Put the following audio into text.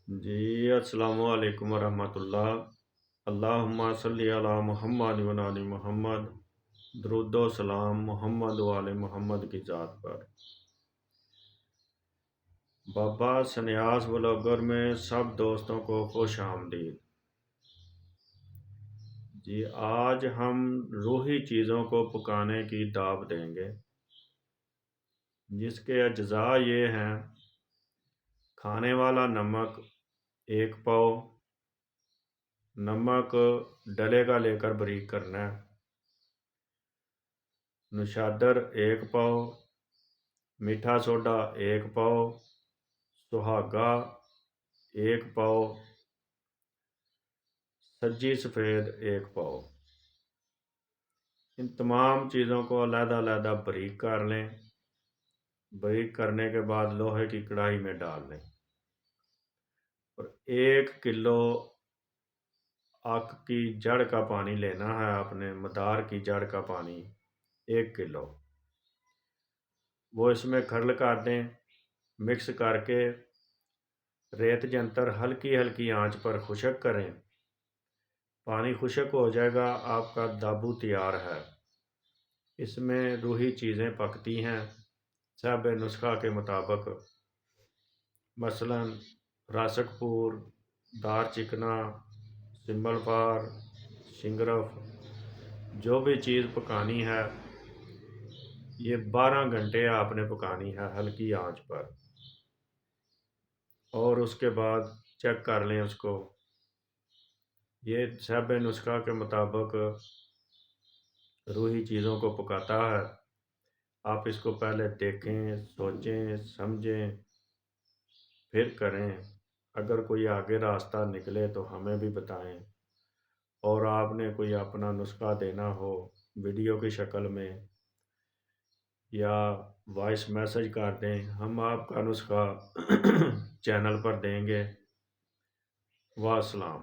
جی السلام علیکم ورحمۃ اللہ۔ اللہم صلی علی محمد و علی محمد۔ درود و سلام محمد و آل محمد کی ذات پر۔ بابا سنیاس بلاگر میں سب دوستوں کو خوش آمدید۔ جی آج ہم روحی چیزوں کو پکانے کی دعوت دیں گے، جس کے اجزاء یہ ہیں: کھانے والا نمک 1 پاؤ، نمک ڈلے کا لے کر باریک کرنا ہے، نشادر 1 پاؤ، میٹھا سوڈا 1 پاؤ، سہاگا 1 پاؤ، سجی سفید 1 پاؤ۔ ان تمام چیزوں کو علیحدہ علیحدہ باریک کر لیں۔ باریک کرنے کے بعد لوہے کی کڑھائی میں ڈال لیں اور 1 کلو آک کی جڑ کا پانی لینا ہے، اپنے مدار کی جڑ کا پانی 1 کلو، وہ اس میں کھرل کر دیں۔ مکس کر کے ریت جنتر ہلکی ہلکی آنچ پر خشک کریں۔ پانی خشک ہو جائے گا، آپ کا دابو تیار ہے۔ اس میں روحی چیزیں پکتی ہیں صاحب نسخہ کے مطابق، مثلا راسک پور، دار چکنا، سمبل پار، شنگرف۔ جو بھی چیز پکانی ہے یہ 12 گھنٹے آپ نے پکانی ہے ہلکی آنچ پر، اور اس کے بعد چیک کر لیں اس کو۔ یہ صاحب نسخہ کے مطابق روحی چیزوں کو پکاتا ہے۔ آپ اس کو پہلے دیکھیں، سوچیں، سمجھیں، پھر کریں۔ اگر کوئی آگے راستہ نکلے تو ہمیں بھی بتائیں، اور آپ نے کوئی اپنا نسخہ دینا ہو ویڈیو کی شکل میں یا وائس میسج کر دیں، ہم آپ کا نسخہ چینل پر دیں گے۔ والسلام۔